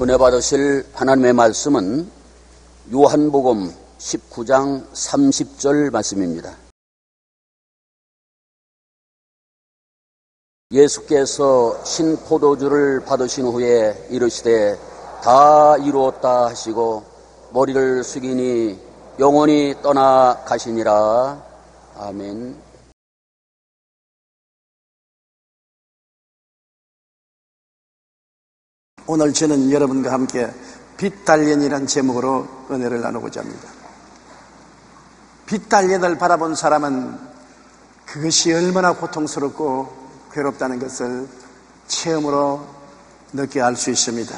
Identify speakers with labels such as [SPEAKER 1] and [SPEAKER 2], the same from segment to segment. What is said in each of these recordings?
[SPEAKER 1] 은혜 받으실 하나님의 말씀은 요한복음 19장 30절 말씀입니다. 예수께서 신포도주를 받으신 후에 이르시되 다 이루었다 하시고 머리를 숙이니 영원히 떠나 가시니라. 아멘.
[SPEAKER 2] 오늘 저는 여러분과 함께 빛달년이라는 제목으로 은혜를 나누고자 합니다. 빛달년을 바라본 사람은 그것이 얼마나 고통스럽고 괴롭다는 것을 체험으로 느끼게 할 수 있습니다.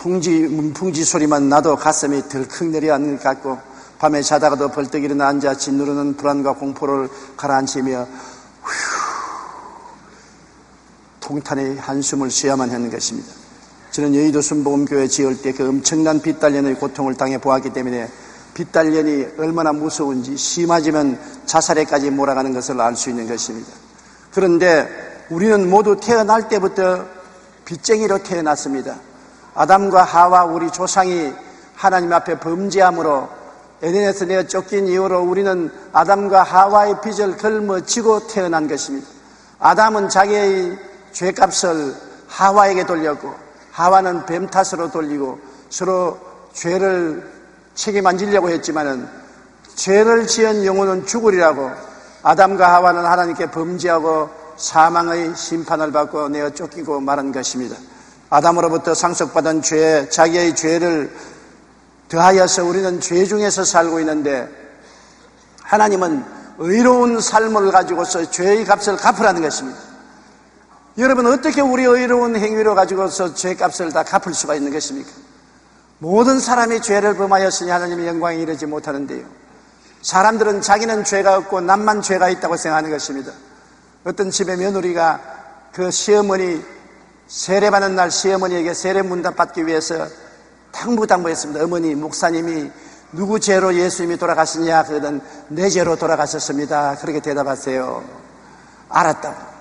[SPEAKER 2] 문풍지 소리만 나도 가슴이 덜컥 내려앉는 것 같고, 밤에 자다가도 벌떡 일어나 앉아 짓누르는 불안과 공포를 가라앉히며 통탄의 한숨을 쉬어야만 하는 것입니다. 저는 여의도 순복음교회 지을 때 그 엄청난 빛달년의 고통을 당해 보았기 때문에 빛달년이 얼마나 무서운지, 심하지만 자살에까지 몰아가는 것을 알 수 있는 것입니다. 그런데 우리는 모두 태어날 때부터 빚쟁이로 태어났습니다. 아담과 하와 우리 조상이 하나님 앞에 범죄함으로 에덴에서 내어 쫓긴 이후로 우리는 아담과 하와의 빚을 걸머쥐고 태어난 것입니다. 아담은 자기의 죄값을 하와에게 돌렸고, 하와는 뱀 탓으로 돌리고 서로 죄를 책임 안 지려고 했지만은 죄를 지은 영혼은 죽으리라고 아담과 하와는 하나님께 범죄하고 사망의 심판을 받고 내어 쫓기고 말한 것입니다. 아담으로부터 상속받은 죄, 자기의 죄를 더하여서 우리는 죄 중에서 살고 있는데, 하나님은 의로운 삶을 가지고서 죄의 값을 갚으라는 것입니다. 여러분, 어떻게 우리 의로운 행위로 가지고서 죄값을 다 갚을 수가 있는 것입니까? 모든 사람이 죄를 범하였으니 하나님의 영광에 이르지 못하는데요, 사람들은 자기는 죄가 없고 남만 죄가 있다고 생각하는 것입니다. 어떤 집의 며느리가 그 시어머니 세례받는 날 시어머니에게 세례 문답 받기 위해서 당부했습니다. 어머니, 목사님이 누구 죄로 예수님이 돌아가시냐? 그러던 내 죄로 돌아가셨습니다. 그렇게 대답하세요. 알았다고.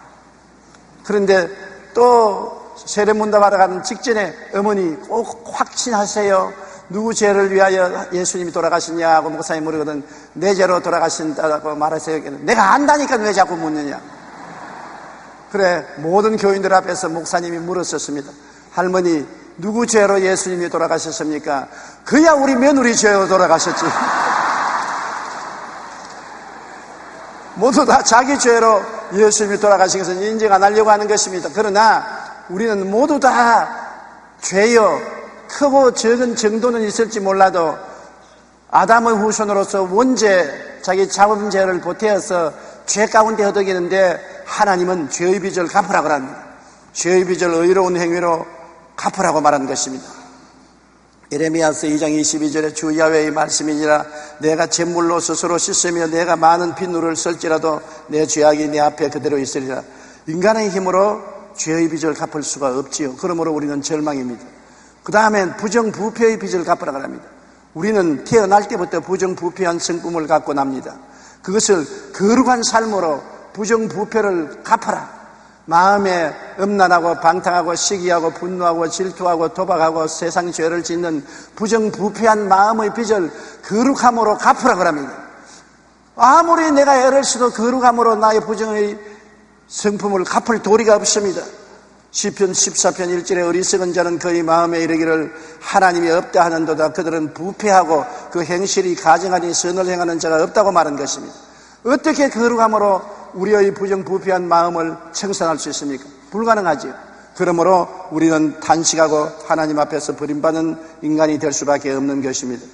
[SPEAKER 2] 그런데 또 세례 문답하러 가는 직전에 어머니 꼭 확신하세요. 누구 죄를 위하여 예수님이 돌아가시냐고 목사님 물으거든. 내 죄로 돌아가신다고 말하세요. 내가 안다니까 왜 자꾸 묻느냐. 그래, 모든 교인들 앞에서 목사님이 물었었습니다. 할머니, 누구 죄로 예수님이 돌아가셨습니까? 그야 우리 며느리 죄로 돌아가셨지. 모두 다 자기 죄로 예수님이 돌아가신 것은 인정 안 하려고 하는 것입니다. 그러나 우리는 모두 다 죄요, 크고 적은 정도는 있을지 몰라도 아담의 후손으로서 원죄, 자기 자범죄를 보태어서 죄 가운데 허덕이는데, 하나님은 죄의 빚을 갚으라고 합니다. 죄의 빚을 의로운 행위로 갚으라고 말한 것입니다. 예레미야서 2장 22절에 주 야훼의 말씀이니라. 내가 잿물로 스스로 씻으며 내가 많은 빗물을 쓸지라도 내 죄악이 내 앞에 그대로 있으리라. 인간의 힘으로 죄의 빚을 갚을 수가 없지요. 그러므로 우리는 절망입니다. 그 다음엔 부정부패의 빚을 갚으라고 합니다. 우리는 태어날 때부터 부정부패한 성품을 갖고 납니다. 그것을 거룩한 삶으로 부정부패를 갚아라. 마음에 음란하고 방탕하고 시기하고 분노하고 질투하고 도박하고 세상 죄를 짓는 부정부패한 마음의 빚을 거룩함으로 갚으라고 합니다. 아무리 내가 애를 써도 거룩함으로 나의 부정의 성품을 갚을 도리가 없습니다. 시편 14편 1절에 어리석은 자는 그의 마음에 이르기를 하나님이 없다 하는도다. 그들은 부패하고 그 행실이 가증하니 선을 행하는 자가 없다고 말한 것입니다. 어떻게 거룩함으로 우리의 부정부패한 마음을 청산할 수 있습니까? 불가능하지요. 그러므로 우리는 탄식하고 하나님 앞에서 버림받는 인간이 될 수밖에 없는 것입니다.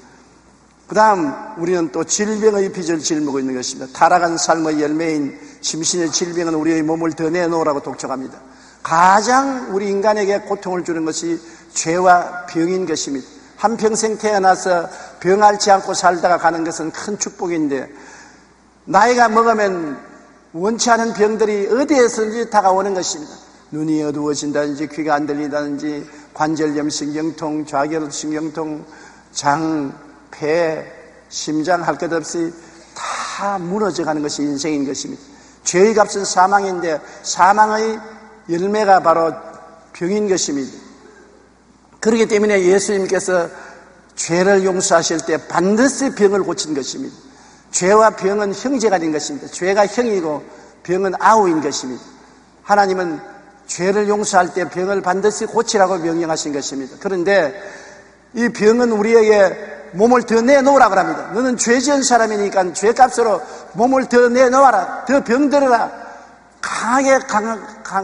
[SPEAKER 2] 그 다음 우리는 또 질병의 빚을 짊고 있는 것입니다. 타락한 삶의 열매인 심신의 질병은 우리의 몸을 더 내놓으라고 독촉합니다. 가장 우리 인간에게 고통을 주는 것이 죄와 병인 것입니다. 한평생 태어나서 병 앓지 않고 살다가 가는 것은 큰 축복인데, 나이가 먹으면 원치 않은 병들이 어디에서든지 다가오는 것입니다. 눈이 어두워진다든지, 귀가 안 들리다든지, 관절염, 신경통, 좌결신경통, 장, 폐, 심장 할 것 없이 다 무너져가는 것이 인생인 것입니다. 죄의 값은 사망인데 사망의 열매가 바로 병인 것입니다. 그렇기 때문에 예수님께서 죄를 용서하실 때 반드시 병을 고친 것입니다. 죄와 병은 형제가 된 것입니다. 죄가 형이고 병은 아우인 것입니다. 하나님은 죄를 용서할 때 병을 반드시 고치라고 명령하신 것입니다. 그런데 이 병은 우리에게 몸을 더 내놓으라고 합니다. 너는 죄 지은 사람이니까 죄값으로 몸을 더 내놓아라, 더 병들어라, 강하게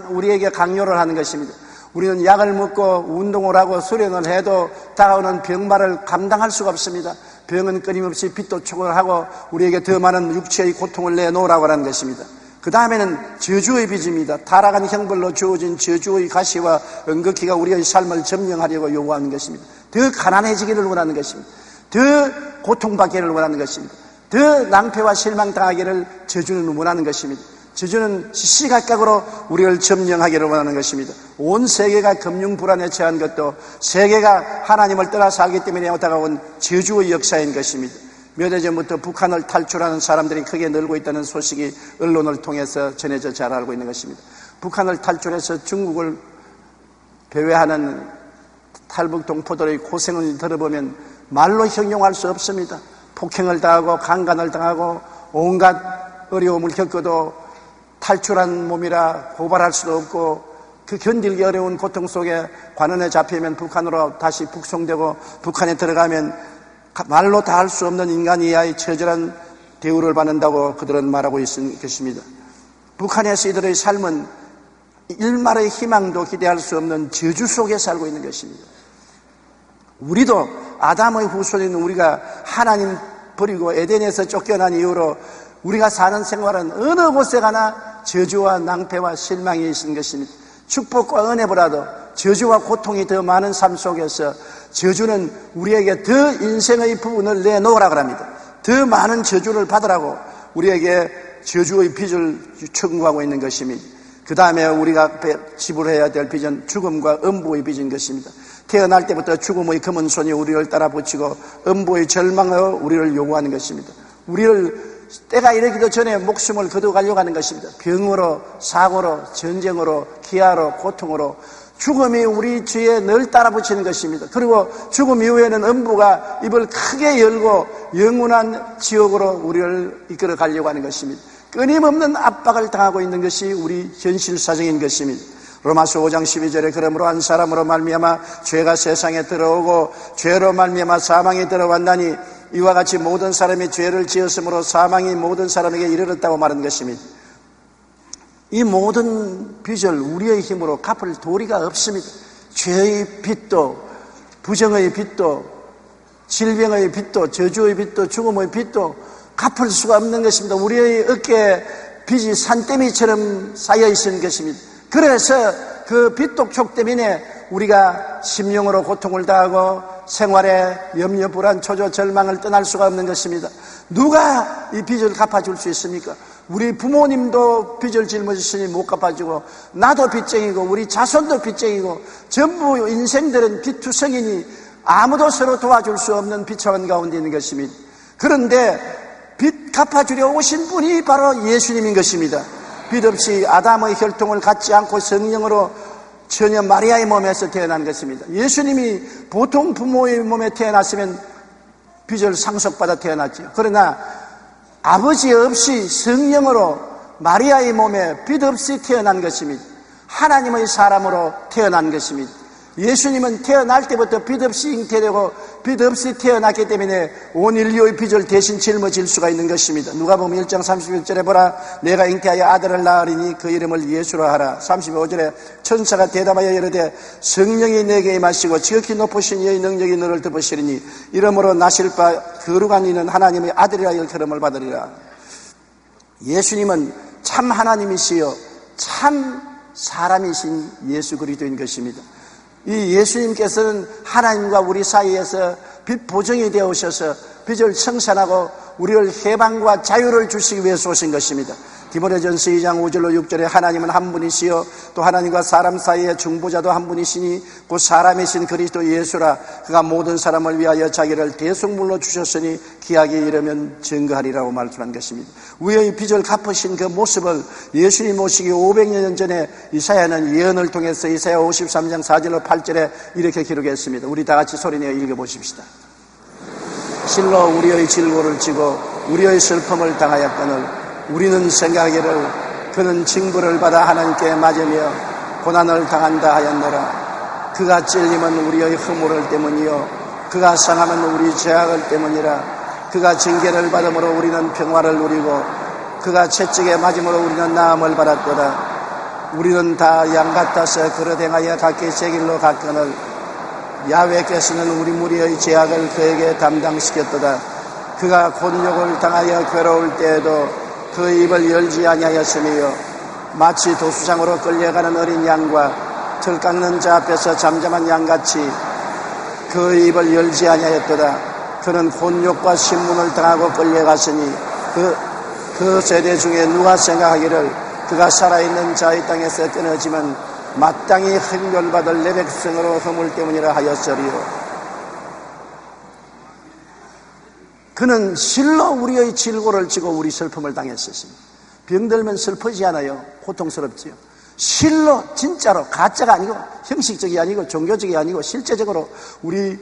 [SPEAKER 2] 우리에게 강요를 하는 것입니다. 우리는 약을 먹고 운동을 하고 수련을 해도 다가오는 병마를 감당할 수가 없습니다. 병은 끊임없이 빚도 초월하고 우리에게 더 많은 육체의 고통을 내놓으라고 하는 것입니다. 그 다음에는 저주의 빚입니다. 타락한 형벌로 주어진 저주의 가시와 은극히가 우리의 삶을 점령하려고 요구하는 것입니다. 더 가난해지기를 원하는 것입니다. 더 고통받기를 원하는 것입니다. 더 낭패와 실망당하기를 저주는 원하는 것입니다. 저주는 시시각각으로 우리를 점령하기를 원하는 것입니다. 온 세계가 금융 불안에 처한 것도 세계가 하나님을 떠나 살기 때문에 다가온 저주의 역사인 것입니다. 몇 해 전부터 북한을 탈출하는 사람들이 크게 늘고 있다는 소식이 언론을 통해서 전해져 잘 알고 있는 것입니다. 북한을 탈출해서 중국을 배회하는 탈북 동포들의 고생을 들어보면 말로 형용할 수 없습니다. 폭행을 당하고 강간을 당하고 온갖 어려움을 겪어도 탈출한 몸이라 고발할 수도 없고 그 견딜기 어려운 고통 속에 관원에 잡히면 북한으로 다시 북송되고 북한에 들어가면 말로 다 할 수 없는 인간 이하의 처절한 대우를 받는다고 그들은 말하고 있는 것입니다. 북한에서 이들의 삶은 일말의 희망도 기대할 수 없는 저주 속에 살고 있는 것입니다. 우리도 아담의 후손인 우리가 하나님 버리고 에덴에서 쫓겨난 이후로 우리가 사는 생활은 어느 곳에 가나 저주와 낭패와 실망이 있는 것입니다. 축복과 은혜보다도 저주와 고통이 더 많은 삶 속에서 저주는 우리에게 더 인생의 부분을 내놓으라고 합니다. 더 많은 저주를 받으라고 우리에게 저주의 빚을 청구하고 있는 것입니다. 그 다음에 우리가 지불해야 될 빚은 죽음과 음부의 빚인 것입니다. 태어날 때부터 죽음의 검은 손이 우리를 따라 붙이고 음부의 절망으로 우리를 요구하는 것입니다. 우리를 때가 이르기도 전에 목숨을 거둬가려고 하는 것입니다. 병으로, 사고로, 전쟁으로, 기아로, 고통으로 죽음이 우리 뒤에 늘 따라 붙이는 것입니다. 그리고 죽음 이후에는 음부가 입을 크게 열고 영원한 지옥으로 우리를 이끌어 가려고 하는 것입니다. 끊임없는 압박을 당하고 있는 것이 우리 현실 사정인 것입니다. 로마서 5장 12절에 그러므로 한 사람으로 말미암아 죄가 세상에 들어오고 죄로 말미암아 사망이 들어왔나니 이와 같이 모든 사람이 죄를 지었으므로 사망이 모든 사람에게 이르렀다고 말한 것입니다. 이 모든 빚을 우리의 힘으로 갚을 도리가 없습니다. 죄의 빚도 부정의 빚도 질병의 빚도 저주의 빚도 죽음의 빚도 갚을 수가 없는 것입니다. 우리의 어깨에 빚이 산더미처럼 쌓여 있는 것입니다. 그래서 그 빚독촉 때문에 우리가 심령으로 고통을 당하고 생활에 염려, 불안, 초조, 절망을 떠날 수가 없는 것입니다. 누가 이 빚을 갚아줄 수 있습니까? 우리 부모님도 빚을 짊어지시니 못 갚아주고 나도 빚쟁이고 우리 자손도 빚쟁이고 전부 인생들은 빚투성이니 아무도 서로 도와줄 수 없는 비참한 가운데 있는 것입니다. 그런데 빚 갚아주려 오신 분이 바로 예수님인 것입니다. 빚 없이 아담의 혈통을 갖지 않고 성령으로 처녀 마리아의 몸에서 태어난 것입니다. 예수님이 보통 부모의 몸에 태어났으면 빚을 상속받아 태어났죠. 그러나 아버지 없이 성령으로 마리아의 몸에 빚 없이 태어난 것입니다. 하나님의 사람으로 태어난 것입니다. 예수님은 태어날 때부터 빚 없이 잉태되고 빚 없이 태어났기 때문에 온 인류의 빚을 대신 짊어질 수가 있는 것입니다. 누가복음 1장 31절에 보라 내가 잉태하여 아들을 낳으리니 그 이름을 예수라 하라. 35절에 천사가 대답하여 이르되 성령이 내게 임하시고 지극히 높으신 이의 능력이 너를 덮으시리니 이러므로 나실 바 거룩한 이는 하나님의 아들이라 일컬음을 받으리라. 예수님은 참 하나님이시요 참 사람이신 예수 그리스도인 것입니다. 이 예수님께서는 하나님과 우리 사이에서 빚 보증이 되어 오셔서 빚을 청산하고 우리를 해방과 자유를 주시기 위해서 오신 것입니다. 디모데전서 2장 5절로 6절에 하나님은 한 분이시요 또 하나님과 사람 사이의 중보자도 한 분이시니 곧 사람이신 그리스도 예수라. 그가 모든 사람을 위하여 자기를 대속물로 주셨으니 기약이 이르면 증거하리라고 말씀한 것입니다. 우리의 빚을 갚으신 그 모습을 예수님 오시기 500년 전에 이사야는 예언을 통해서 이사야 53장 4절로 8절에 이렇게 기록했습니다. 우리 다 같이 소리내어 읽어보십시다. 실로 우리의 질고를 지고 우리의 슬픔을 당하였거늘 우리는 생각하기를 그는 징벌을 받아 하나님께 맞으며 고난을 당한다 하였노라. 그가 찔림은 우리의 허물을 때문이요 그가 상함은 우리 죄악을 때문이라. 그가 징계를 받음으로 우리는 평화를 누리고 그가 채찍에 맞음으로 우리는 나음을 받았도다. 우리는 다 양 같아서 그릇 행하여 각기 제 길로 갔거늘 야훼께서는 우리 무리의 죄악을 그에게 담당시켰도다. 그가 곤욕을 당하여 괴로울 때에도 그 입을 열지 아니하였으며 마치 도수장으로 끌려가는 어린 양과 털 깎는 자 앞에서 잠잠한 양같이 그 입을 열지 아니하였도다. 그는 곤욕과 신문을 당하고 끌려갔으니 그 세대 중에 누가 생각하기를 그가 살아있는 자의 땅에서 끊어지면 마땅히 흥멸받을 내 백성으로 허물 때문이라 하였으리요. 그는 실로 우리의 질고를 지고 우리 슬픔을 당했었습니다. 병들면 슬프지 않아요? 고통스럽지요. 실로 진짜로 가짜가 아니고 형식적이 아니고 종교적이 아니고 실제적으로 우리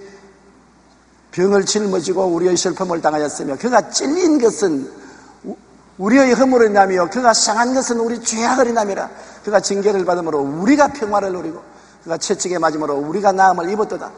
[SPEAKER 2] 병을 짊어지고 우리의 슬픔을 당하였으며 그가 찔린 것은 우리의 허물을 인하며 그가 상한 것은 우리 죄악을 인함이라. 그가 징계를 받음으로 우리가 평화를 누리고 그가 채찍에 맞음으로 우리가 나음을 입었도다.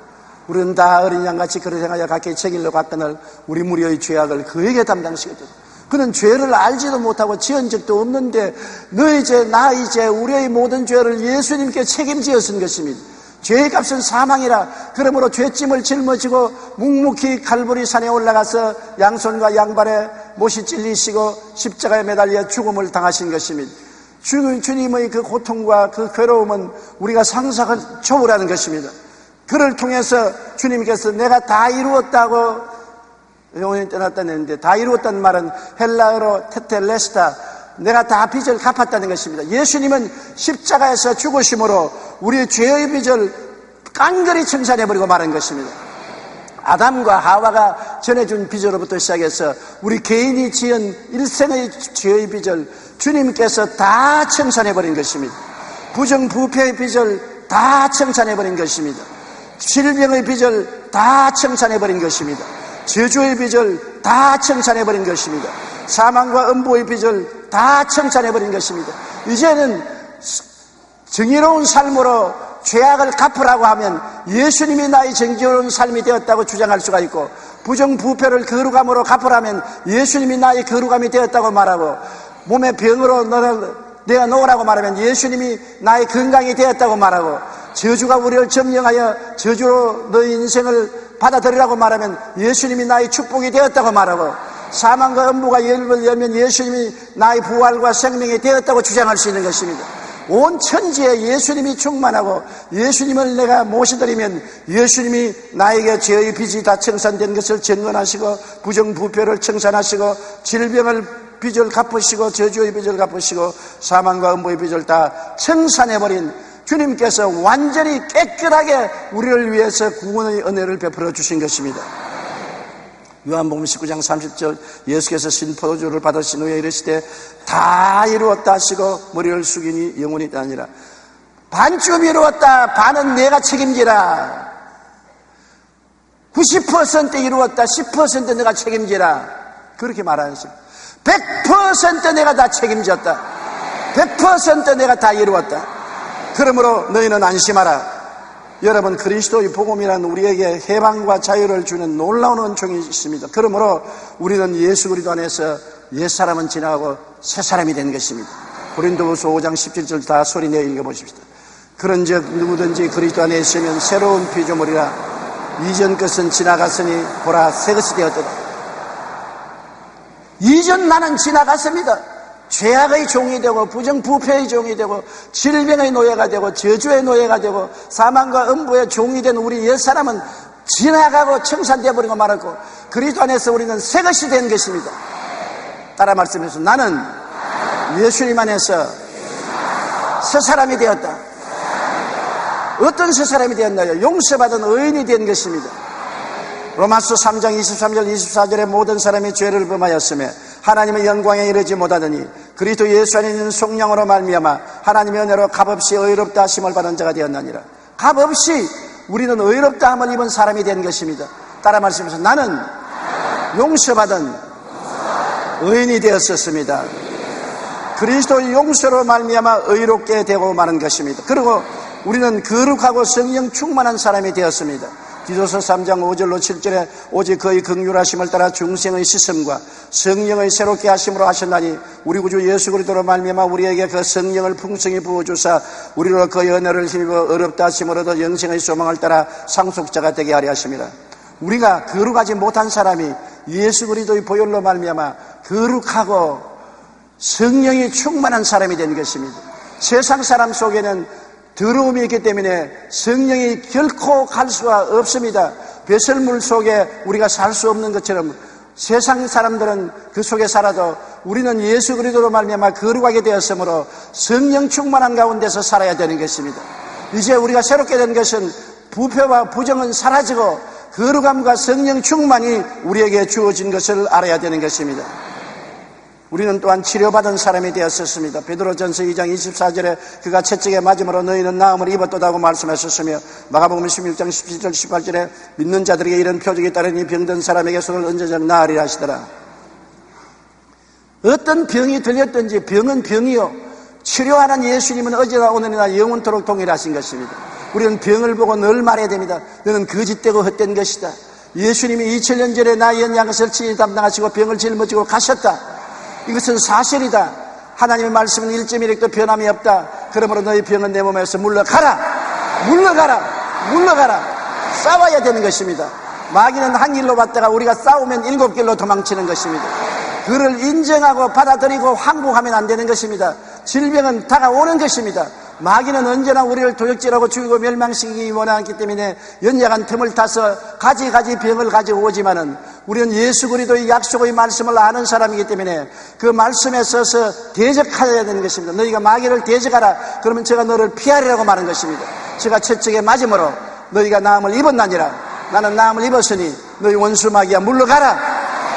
[SPEAKER 2] 우리는 다 어린 양같이 그릇 행하여 각기 제 길로 갔거늘 우리 무리의 죄악을 그에게 담당시켰도다. 그는 죄를 알지도 못하고 지은 적도 없는데 너희 죄 나의 죄 우리의 모든 죄를 예수님께 책임지었은 것입니다. 죄의 값은 사망이라. 그러므로 죄짐을 짊어지고 묵묵히 칼보리 산에 올라가서 양손과 양발에 못이 찔리시고 십자가에 매달려 죽음을 당하신 것입니다. 주님의 그 고통과 그 괴로움은 우리가 상상을 초월하는 것입니다. 그를 통해서 주님께서 내가 다 이루었다고 영원히 떠났다는 했는데 다 이루었다는 말은 헬라어로 테텔레스타 내가 다 빚을 갚았다는 것입니다. 예수님은 십자가에서 죽으심으로 우리의 죄의 빚을 깡그리 청산해버리고 말한 것입니다. 아담과 하와가 전해준 빚으로부터 시작해서 우리 개인이 지은 일생의 죄의 빚을 주님께서 다 청산해버린 것입니다. 부정부패의 빚을 다 청산해버린 것입니다. 질병의 빚을 다 청산해버린 것입니다. 저주의 빚을 다 청산해버린 것입니다. 사망과 음부의 빚을 다 청산해버린 것입니다. 이제는 정의로운 삶으로 죄악을 갚으라고 하면 예수님이 나의 정의로운 삶이 되었다고 주장할 수가 있고 부정부패를 거룩함으로 갚으라면 예수님이 나의 거룩함이 되었다고 말하고 몸의 병으로 내가 놓으라고 말하면 예수님이 나의 건강이 되었다고 말하고 저주가 우리를 점령하여 저주로 너의 인생을 받아들이라고 말하면 예수님이 나의 축복이 되었다고 말하고 사망과 음부가 입을 열면 예수님이 나의 부활과 생명이 되었다고 주장할 수 있는 것입니다. 온 천지에 예수님이 충만하고 예수님을 내가 모셔드리면 예수님이 나에게 죄의 빚이 다 청산된 것을 증언하시고 부정부패를 청산하시고 질병을 빚을 갚으시고 저주의 빚을 갚으시고 사망과 음부의 빚을 다 청산해버린 주님께서 완전히 깨끗하게 우리를 위해서 구원의 은혜를 베풀어 주신 것입니다. 요한복음 19장 30절 예수께서 신포도주를 받으신 후에 이르시되 다 이루었다 하시고 머리를 숙이니 영원히 따니라. 반쯤 이루었다 반은 내가 책임지라. 90% 이루었다 10% 내가 책임지라. 그렇게 말하십니다. 100% 내가 다 책임졌다. 100% 내가 다 이루었다. 그러므로 너희는 안심하라. 여러분, 그리스도의 복음이란 우리에게 해방과 자유를 주는 놀라운 은총이 있습니다. 그러므로 우리는 예수 그리스도 안에서 옛사람은 지나가고 새사람이 된 것입니다. 고린도후서 5장 17절 다 소리내어 읽어보십시다. 그런즉 누구든지 그리스도 안에 있으면 새로운 피조물이라. 이전 것은 지나갔으니 보라 새 것이 되었도다. 이전 나는 지나갔습니다. 죄악의 종이 되고 부정부패의 종이 되고 질병의 노예가 되고 저주의 노예가 되고 사망과 음부의 종이 된 우리 옛사람은 지나가고 청산되어 버리고 말았고 그리스도 안에서 우리는 새 것이 된 것입니다. 따라 말씀해서 나는 예수님 안에서 새 사람이 되었다. 어떤 새 사람이 되었나요? 용서받은 의인이 된 것입니다. 로마서 3장 23절 24절에 모든 사람이 죄를 범하였으며 하나님의 영광에 이르지 못하더니 그리스도 예수 안에 있는 성령으로 말미암아 하나님의 은혜로 값없이 의롭다 하심을 받은 자가 되었나니라. 값없이 우리는 의롭다 함을 입은 사람이 된 것입니다. 따라 말씀하셔서 나는 용서받은 의인이 되었었습니다. 그리스도의 용서로 말미암아 의롭게 되고 마는 것입니다. 그리고 우리는 거룩하고 성령 충만한 사람이 되었습니다. 디도서 3장 5절로 7절에 오직 그의 긍휼하심을 따라 중생의 씻음과 성령의 새롭게 하심으로 하셨나니 우리 구주 예수 그리스도로 말미암아 우리에게 그 성령을 풍성히 부어주사 우리로 그의 은혜를 힘입어 의롭다 하심으로도 영생의 소망을 따라 상속자가 되게 하려 하심이라. 우리가 거룩하지 못한 사람이 예수 그리스도의 보혈로 말미암아 거룩하고 성령이 충만한 사람이 된 것입니다. 세상 사람 속에는 더러움이 있기 때문에 성령이 결코 갈 수가 없습니다. 배설물 속에 우리가 살 수 없는 것처럼 세상 사람들은 그 속에 살아도 우리는 예수 그리스도로 말미암아 거룩하게 되었으므로 성령 충만한 가운데서 살아야 되는 것입니다. 이제 우리가 새롭게 된 것은 부패와 부정은 사라지고 거룩함과 성령 충만이 우리에게 주어진 것을 알아야 되는 것입니다. 우리는 또한 치료받은 사람이 되었었습니다. 베드로전서 2장 24절에 그가 채찍에 맞음으로 너희는 나음을 입었도다고 말씀하셨으며 마가복음 16장 17절 18절에 믿는 자들에게 이런 표적이 따르니 병든 사람에게 손을 얹어서 나으리라 하시더라. 어떤 병이 들렸든지 병은 병이요 치료하는 예수님은 어제나 오늘이나 영원토록 동일하신 것입니다. 우리는 병을 보고 늘 말해야 됩니다. 너는 거짓되고 헛된 것이다. 예수님이 2000년 전에 나의 연약한 것을 친히 담당하시고 병을 짊어지고 가셨다. 이것은 사실이다. 하나님의 말씀은 1.1획도 변함이 없다. 그러므로 너희 병은 내 몸에서 물러가라. 물러가라. 물러가라. 싸워야 되는 것입니다. 마귀는 한 길로 왔다가 우리가 싸우면 7길로 도망치는 것입니다. 그를 인정하고 받아들이고 항복하면 안 되는 것입니다. 질병은 다가오는 것입니다. 마귀는 언제나 우리를 도적질하고 죽이고 멸망시키기 원하기 때문에 연약한 틈을 타서 가지 병을 가지고 오지만은 우리는 예수 그리스도의 약속의 말씀을 아는 사람이기 때문에 그 말씀에 서서 대적하여야 되는 것입니다. 너희가 마귀를 대적하라. 그러면 제가 너를 피하리라고 말한 것입니다. 제가 채찍에 맞음으로 너희가 나음을 입었나니라. 나는 나음을 입었으니 너희 원수 마귀야 물러가라.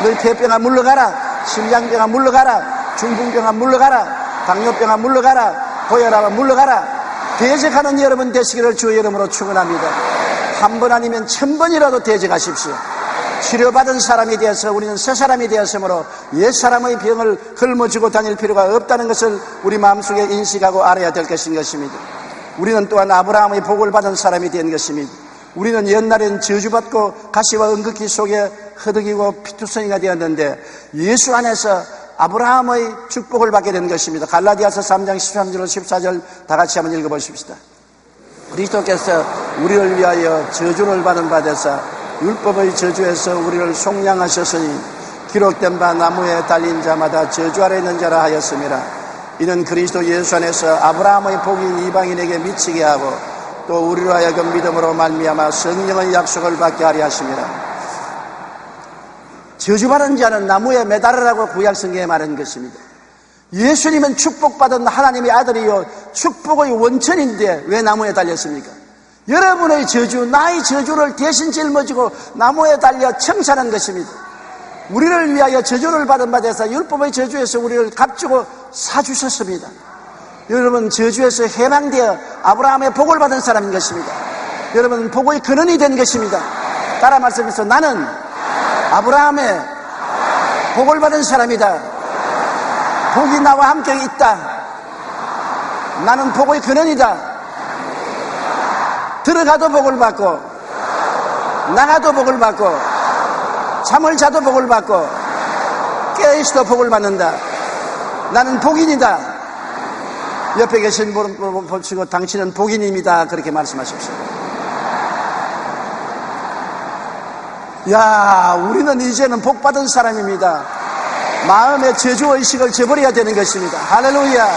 [SPEAKER 2] 너희 폐병아 물러가라. 심장병아 물러가라. 중풍병아 물러가라. 당뇨병아 물러가라. 고혈압아 물러가라. 대적하는 여러분 되시기를 주의 이름으로 축원합니다. 한 번 아니면 1000번이라도 대적하십시오. 치료받은 사람이 되어서 우리는 새 사람이 되었으므로 옛사람의 병을 짊어지고 다닐 필요가 없다는 것을 우리 마음속에 인식하고 알아야 될 것인 것입니다. 우리는 또한 아브라함의 복을 받은 사람이 된 것입니다. 우리는 옛날엔 저주받고 가시와 은극기 속에 허덕이고 피투성이가 되었는데 예수 안에서 아브라함의 축복을 받게 된 것입니다. 갈라디아서 3장 13절 14절 다 같이 한번 읽어보십시다. 그리스도께서 우리를 위하여 저주를 받은 바 되사 율법의 저주에서 우리를 속량하셨으니 기록된 바 나무에 달린 자마다 저주 아래 있는 자라 하였음이라. 이는 그리스도 예수 안에서 아브라함의 복이 이방인에게 미치게 하고 또 우리로 하여금 믿음으로 말미암아 성령의 약속을 받게 하려 하심이라. 저주받은 자는 나무에 매달으라고 구약성경에 말한 것입니다. 예수님은 축복받은 하나님의 아들이요 축복의 원천인데 왜 나무에 달렸습니까? 여러분의 저주, 나의 저주를 대신 짊어지고 나무에 달려 청산한 것입니다. 우리를 위하여 저주를 받은 바 되사 율법의 저주에서 우리를 값주고 사주셨습니다. 여러분 저주에서 해방되어 아브라함의 복을 받은 사람인 것입니다. 여러분 복의 근원이 된 것입니다. 따라 말씀해서 나는 아브라함의 복을 받은 사람이다. 복이 나와 함께 있다. 나는 복의 근원이다. 들어가도 복을 받고 나가도 복을 받고 잠을 자도 복을 받고 깨어있어도 복을 받는다. 나는 복인이다. 옆에 계신 분 보시고 당신은 복인입니다. 그렇게 말씀하십시오. 야, 우리는 이제는 복받은 사람입니다. 마음의 저주의식을 저버려야 되는 것입니다. 할렐루야.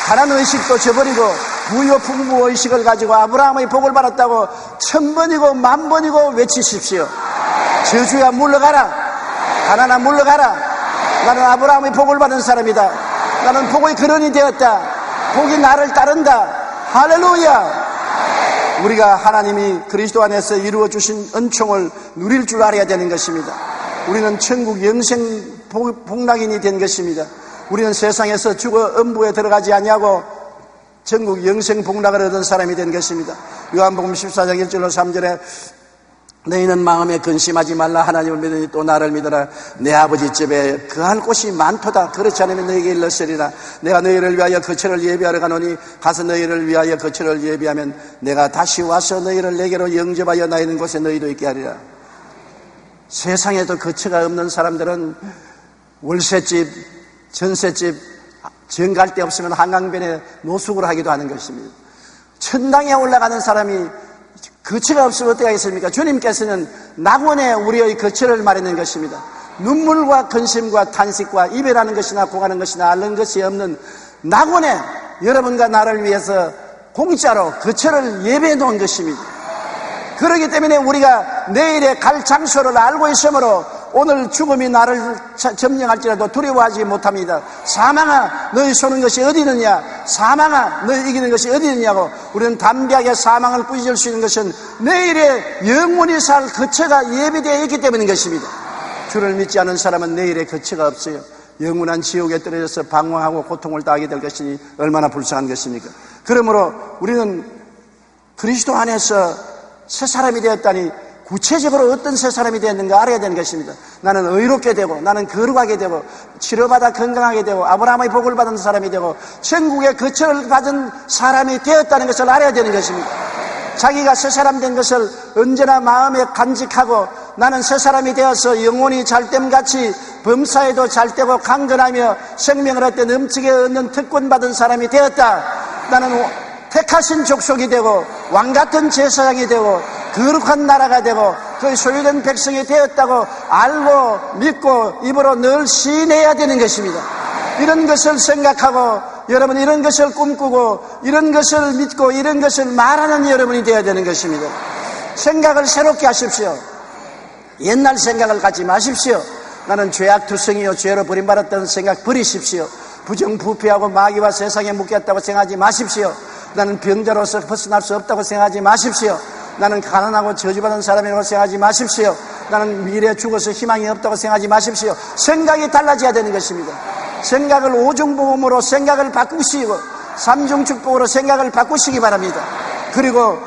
[SPEAKER 2] 가난의식도 저버리고 부요 풍부의식을 가지고 아브라함의 복을 받았다고 1000번이고 10,000번이고 외치십시오. 저주야 물러가라. 가난아 물러가라. 나는 아브라함의 복을 받은 사람이다. 나는 복의 근원이 되었다. 복이 나를 따른다. 할렐루야. 우리가 하나님이 그리스도 안에서 이루어 주신 은총을 누릴 줄 알아야 되는 것입니다. 우리는 천국 영생 복락인이 된 것입니다. 우리는 세상에서 죽어 음부에 들어가지 아니하고 천국 영생 복락을 얻은 사람이 된 것입니다. 요한복음 14장 1절로 3절에 너희는 마음에 근심하지 말라. 하나님을 믿으니 또 나를 믿어라. 내 아버지 집에 거할 곳이 많도다. 그렇지 않으면 너희에게 일렀으리라. 내가 너희를 위하여 거처를 예비하러 가노니 가서 너희를 위하여 거처를 예비하면 내가 다시 와서 너희를 내게로 영접하여 나 있는 곳에 너희도 있게 하리라. 세상에도 거처가 없는 사람들은 월세집, 전세집, 정 갈 데 없으면 한강변에 노숙을 하기도 하는 것입니다. 천당에 올라가는 사람이 거처가 없으면 어떻게 하겠습니까? 주님께서는 낙원에 우리의 거처를 마련한 것입니다. 눈물과 근심과 탄식과 이별하는 것이나 고가는 것이나 앓는 것이 없는 낙원에 여러분과 나를 위해서 공짜로 거처를 예배해 놓은 것입니다. 그렇기 때문에 우리가 내일에 갈 장소를 알고 있으므로 오늘 죽음이 나를 점령할지라도 두려워하지 못합니다. 사망아 너희 쏘는 것이 어디 있느냐, 사망아 너희 이기는 것이 어디 있느냐고. 우리는 담대하게 사망을 부딪힐 수 있는 것은 내일에 영원히 살 거처가 예비되어 있기 때문인 것입니다. 주를 믿지 않은 사람은 내일에 거처가 없어요. 영원한 지옥에 떨어져서 방황하고 고통을 당하게 될 것이니 얼마나 불쌍한 것입니까? 그러므로 우리는 그리스도 안에서 새 사람이 되었다니 구체적으로 어떤 새 사람이 되었는가 알아야 되는 것입니다. 나는 의롭게 되고, 나는 거룩하게 되고, 치료받아 건강하게 되고, 아브라함의 복을 받은 사람이 되고, 천국의 거처를 받은 사람이 되었다는 것을 알아야 되는 것입니다. 자기가 새 사람 된 것을 언제나 마음에 간직하고, 나는 새 사람이 되어서 영혼이 잘됨같이 범사에도 잘되고 강건하며 생명을 얻되 넘치게 얻는 특권 받은 사람이 되었다. 나는 택하신 족속이 되고 왕같은 제사장이 되고 거룩한 나라가 되고 그의 소유된 백성이 되었다고 알고 믿고 입으로 늘 시인해야 되는 것입니다. 이런 것을 생각하고 여러분 이런 것을 꿈꾸고 이런 것을 믿고 이런 것을 말하는 여러분이 되어야 되는 것입니다. 생각을 새롭게 하십시오. 옛날 생각을 갖지 마십시오. 나는 죄악투성이요 죄로 버림받았다는 생각 버리십시오. 부정부패하고 마귀와 세상에 묶였다고 생각하지 마십시오. 나는 병자로서 벗어날 수 없다고 생각하지 마십시오. 나는 가난하고 저주받은 사람이라고 생각하지 마십시오. 나는 미래에 죽어서 희망이 없다고 생각하지 마십시오. 생각이 달라져야 되는 것입니다. 생각을 오중복음으로 생각을 바꾸시고 삼중축복으로 생각을 바꾸시기 바랍니다. 그리고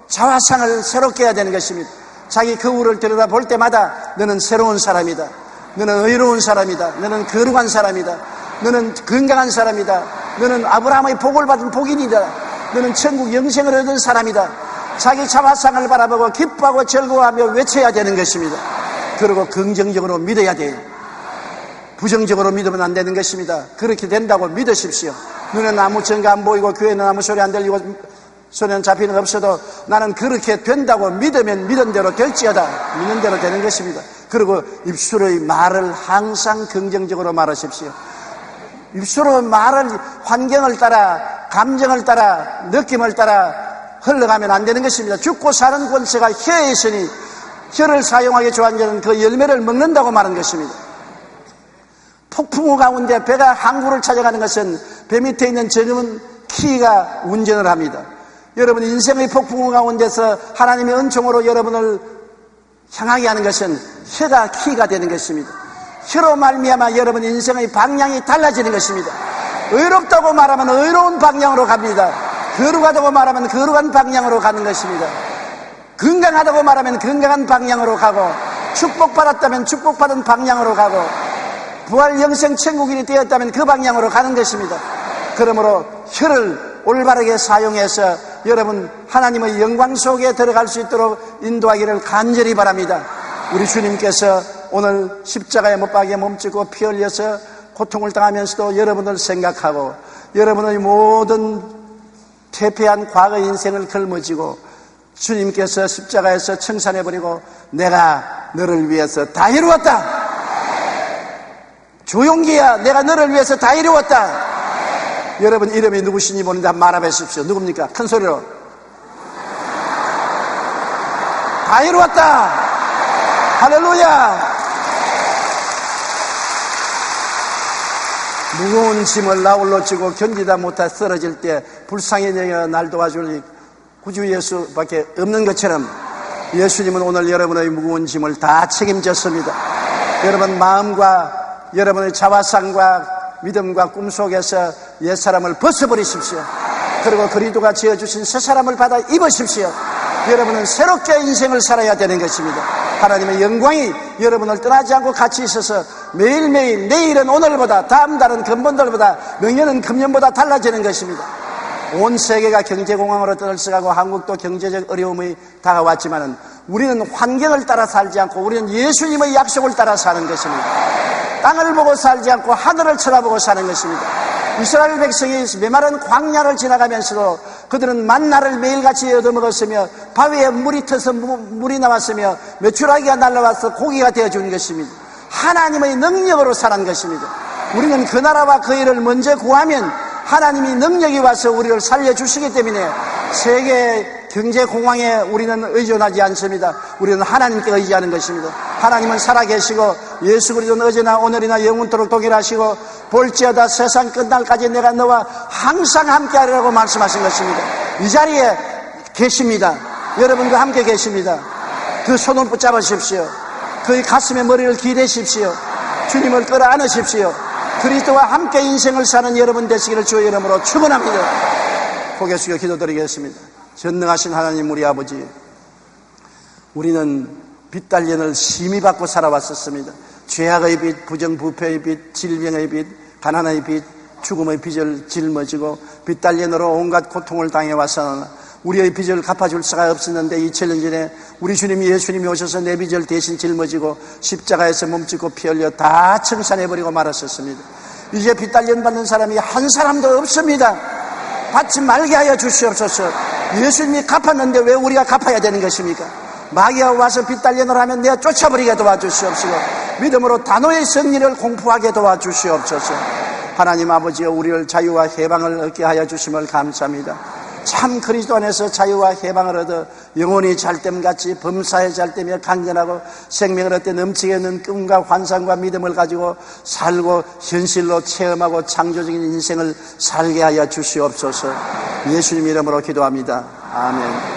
[SPEAKER 2] 자화상을 새롭게 해야 되는 것입니다. 자기 거울을 들여다볼 때마다 너는 새로운 사람이다. 너는 의로운 사람이다. 너는 거룩한 사람이다. 너는 건강한 사람이다. 너는 아브라함의 복을 받은 복인이다. 너는 천국 영생을 얻은 사람이다. 자기 자화상을 바라보고 기뻐하고 즐거워하며 외쳐야 되는 것입니다. 그리고 긍정적으로 믿어야 돼요. 부정적으로 믿으면 안 되는 것입니다. 그렇게 된다고 믿으십시오. 눈에는 아무 증거 안 보이고 귀에는 아무 소리 안 들리고 손에는 잡히는 없어도 나는 그렇게 된다고 믿으면 믿은 대로 될지어다. 믿는 대로 되는 것입니다. 그리고 입술의 말을 항상 긍정적으로 말하십시오. 입술의 말을 환경을 따라 감정을 따라 느낌을 따라 흘러가면 안 되는 것입니다. 죽고 사는 권세가 혀에 있으니 혀를 사용하기 좋아하는 자는 그 열매를 먹는다고 말한 것입니다. 폭풍우 가운데 배가 항구를 찾아가는 것은 배 밑에 있는 저금은 키가 운전을 합니다. 여러분 인생의 폭풍우 가운데서 하나님의 은총으로 여러분을 향하게 하는 것은 혀가 키가 되는 것입니다. 혀로 말미암아 여러분 인생의 방향이 달라지는 것입니다. 의롭다고 말하면 의로운 방향으로 갑니다. 거룩하다고 말하면 거룩한 방향으로 가는 것입니다. 건강하다고 말하면 건강한 방향으로 가고 축복받았다면 축복받은 방향으로 가고 부활 영생 천국인이 되었다면 그 방향으로 가는 것입니다. 그러므로 혀를 올바르게 사용해서 여러분 하나님의 영광 속에 들어갈 수 있도록 인도하기를 간절히 바랍니다. 우리 주님께서 오늘 십자가에 못 박에 몸짓고 피 흘려서 고통을 당하면서도 여러분을 생각하고 여러분의 모든 퇴폐한 과거 인생을 걸머쥐고 주님께서 십자가에서 청산해버리고 내가 너를 위해서 다 이루었다. 조용기야 내가 너를 위해서 다 이루었다. 여러분 이름이 누구신지 모르는데 한번 말해보십시오. 누굽니까? 큰 소리로. 다 이루었다. 할렐루야. 무거운 짐을 나홀로 지고 견디다 못해 쓰러질 때 불쌍히 여겨 날 도와줄 구주 예수밖에 없는 것처럼 예수님은 오늘 여러분의 무거운 짐을 다 책임졌습니다. 여러분 마음과 여러분의 자화상과 믿음과 꿈속에서 옛사람을 벗어버리십시오. 그리고 그리스도가 지어주신 새 사람을 받아 입으십시오. 여러분은 새롭게 인생을 살아야 되는 것입니다. 하나님의 영광이 여러분을 떠나지 않고 같이 있어서 매일매일 내일은 오늘보다, 다음 달은 금번들보다, 명년은 금년보다 달라지는 것입니다. 온 세계가 경제공황으로 떠들썩하고 한국도 경제적 어려움이 다가왔지만은 우리는 환경을 따라 살지 않고 우리는 예수님의 약속을 따라 사는 것입니다. 땅을 보고 살지 않고 하늘을 쳐다보고 사는 것입니다. 이스라엘 백성이 메마른 광야를 지나가면서도 그들은 만나를 매일같이 얻어먹었으며 바위에 물이 터서 물이 나왔으며 메추라기가 날라와서 고기가 되어준 것입니다. 하나님의 능력으로 살은 것입니다. 우리는 그 나라와 그 일을 먼저 구하면 하나님이 능력이 와서 우리를 살려주시기 때문에 세계 경제 공황에 우리는 의존하지 않습니다. 우리는 하나님께 의지하는 것입니다. 하나님은 살아계시고 예수 그리스도는 어제나 오늘이나 영원토록 동일하시고 볼지어다 세상 끝날까지 내가 너와 항상 함께하리라고 말씀하신 것입니다. 이 자리에 계십니다. 여러분과 함께 계십니다. 그 손을 붙잡으십시오. 그의 가슴에 머리를 기대십시오. 주님을 끌어안으십시오. 그리스도와 함께 인생을 사는 여러분 되시기를 주의 이름으로 축원합니다. 고개 숙여 기도드리겠습니다. 전능하신 하나님 우리 아버지, 우리는 빚 달련을 심히 받고 살아왔었습니다. 죄악의 빚, 부정부패의 빚, 질병의 빚, 가난의 빚, 죽음의 빚을 짊어지고 빚 달련으로 온갖 고통을 당해왔으나 우리의 빚을 갚아줄 수가 없었는데 2000년 전에 우리 주님 예수님이 오셔서 내 빚을 대신 짊어지고 십자가에서 몸짓고 피 흘려 다 청산해버리고 말았었습니다. 이제 빚 달련 받는 사람이 한 사람도 없습니다. 받지 말게 하여 주시옵소서. 예수님이 갚았는데 왜 우리가 갚아야 되는 것입니까? 마귀가 와서 빚 달련을 하면 내가 쫓아버리게 도와주시옵소서. 믿음으로 단호의 승리를 공부하게 도와주시옵소서. 하나님 아버지여, 우리를 자유와 해방을 얻게 하여 주심을 감사합니다. 참 그리스도 안에서 자유와 해방을 얻어 영혼이 잘됨같이 범사에 잘되며 강건하고 생명을 얻되 넘치게 있는 꿈과 환상과 믿음을 가지고 살고 현실로 체험하고 창조적인 인생을 살게 하여 주시옵소서. 예수님 이름으로 기도합니다. 아멘.